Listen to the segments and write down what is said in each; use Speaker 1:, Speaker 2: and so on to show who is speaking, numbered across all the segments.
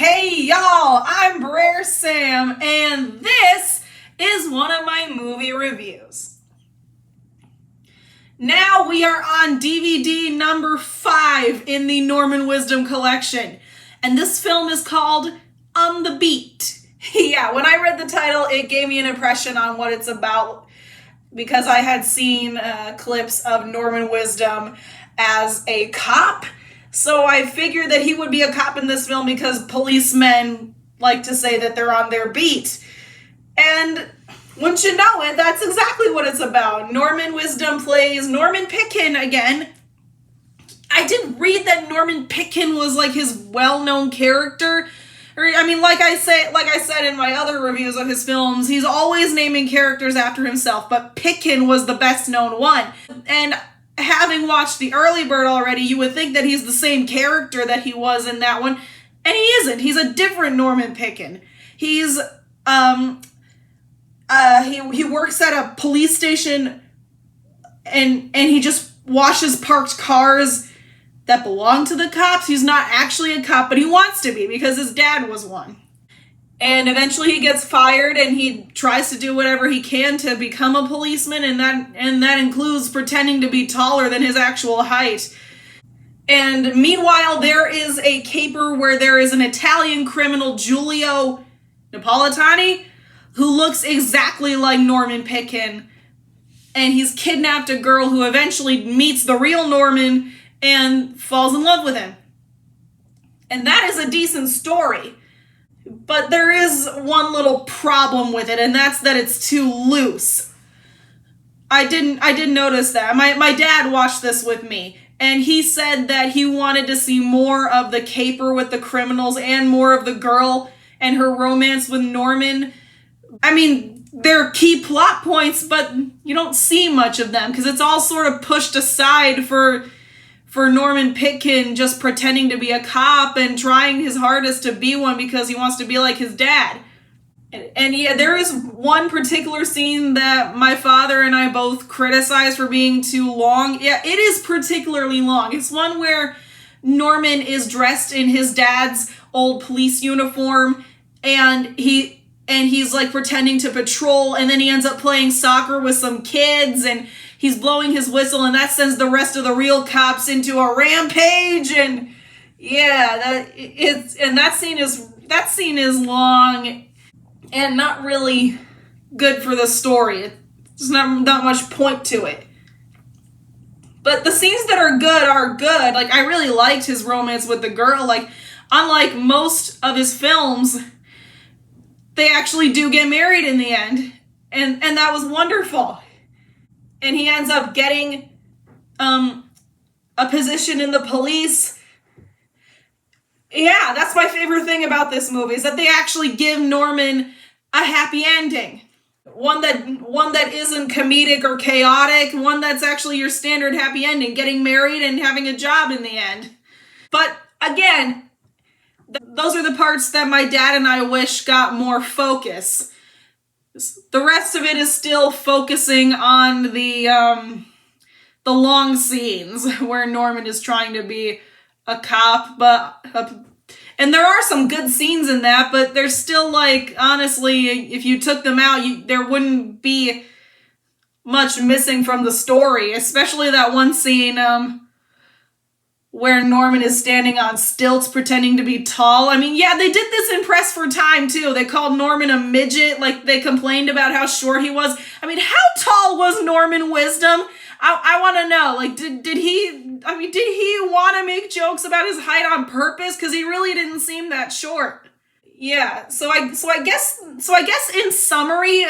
Speaker 1: Hey y'all, I'm Brer Sam, and this is one of my movie reviews. Now we are on DVD number 5 in the Norman Wisdom collection, and this film is called On the Beat. Yeah, when I read the title, it gave me an impression on what it's about because I had seen clips of Norman Wisdom as a cop. So I figured that he would be a cop in this film because policemen like to say that they're on their beat. And wouldn't you know it, that's exactly what it's about. Norman Wisdom plays Norman Pitkin again. I did read that Norman Pitkin was like his well-known character. I mean, like I said in my other reviews of his films, he's always naming characters after himself, but Pitkin was the best known one. And having watched The Early Bird already, you would think that he's the same character that he was in that one, and he isn't. He's a different Norman Pitkin. He's he works at a police station, and he just washes parked cars that belong to the cops. He's not actually a cop, but he wants to be because his dad was one. And eventually he gets fired, and he tries to do whatever he can to become a policeman, and that includes pretending to be taller than his actual height. And meanwhile, there is a caper where there is an Italian criminal, Giulio Napolitani, who looks exactly like Norman Pitkin, and he's kidnapped a girl who eventually meets the real Norman and falls in love with him. And that is a decent story. But there is one little problem with it, and that's that it's too loose. I didn't notice that. My dad watched this with me, and he said that he wanted to see more of the caper with the criminals and more of the girl and her romance with Norman. I mean, they're key plot points, but you don't see much of them because it's all sort of pushed aside for Norman Pitkin just pretending to be a cop and trying his hardest to be one because he wants to be like his dad. And yeah, there is one particular scene that my father and I both criticized for being too long. Yeah, it is particularly long. It's one where Norman is dressed in his dad's old police uniform, and he's like pretending to patrol, and then he ends up playing soccer with some kids, and he's blowing his whistle, and that sends the rest of the real cops into a rampage. And yeah, that scene is long and not really good for the story. There's not much point to it. But the scenes that are good. Like, I really liked his romance with the girl. Like, unlike most of his films, they actually do get married in the end. And that was wonderful. And he ends up getting a position in the police. Yeah, that's my favorite thing about this movie, is that they actually give Norman a happy ending. One that isn't comedic or chaotic, one that's actually your standard happy ending, getting married and having a job in the end. But again, those are the parts that my dad and I wish got more focus. The rest of it is still focusing on the long scenes where Norman is trying to be a cop, and there are some good scenes in that, but there's still, like, honestly, if you took them out, there wouldn't be much missing from the story, especially that one scene where Norman is standing on stilts pretending to be tall. I mean, yeah, they did this in press for time, too. They called Norman a midget, like, they complained about how short he was. I mean, how tall was Norman Wisdom? I want to know, like, did he want to make jokes about his height on purpose? Because he really didn't seem that short. Yeah, so I guess in summary,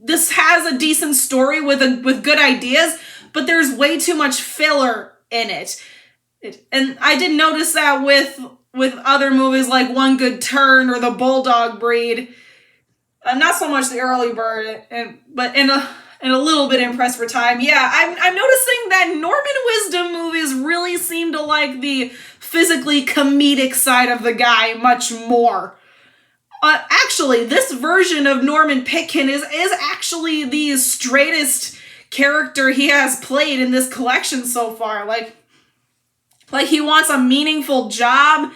Speaker 1: this has a decent story with good ideas, but there's way too much filler in it. And I did notice that with other movies like One Good Turn or The Bulldog Breed. Not so much The Early Bird, but in a little bit in Press for Time. Yeah, I'm noticing that Norman Wisdom movies really seem to like the physically comedic side of the guy much more. Actually, this version of Norman Pitkin is actually the straightest character he has played in this collection so far. Like he wants a meaningful job,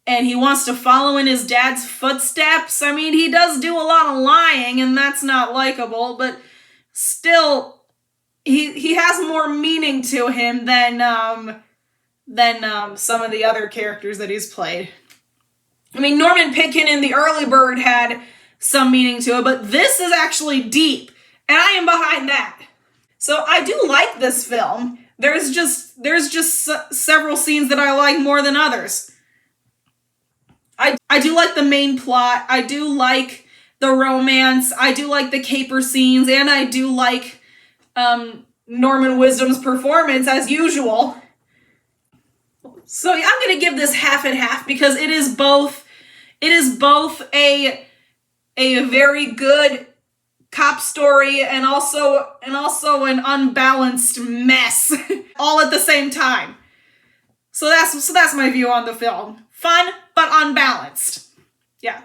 Speaker 1: and he wants to follow in his dad's footsteps. I mean, he does do a lot of lying, and that's not likable, but still, he has more meaning to him than some of the other characters that he's played. I mean, Norman Pitkin in The Early Bird had some meaning to it, but this is actually deep, and I am behind that. So I do like this film. There's just several scenes that I like more than others. I do like the main plot. I do like the romance. I do like the caper scenes, and I do like Norman Wisdom's performance as usual. So yeah, I'm gonna give this half and half because it is both a very good cop story and also an unbalanced mess all at the same time. So that's my view on the film. Fun but unbalanced. Yeah.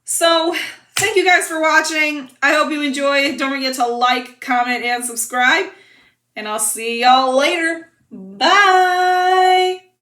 Speaker 1: So thank you guys for watching. I hope you enjoy. Don't forget to like, comment, and subscribe. And I'll see y'all later. Bye!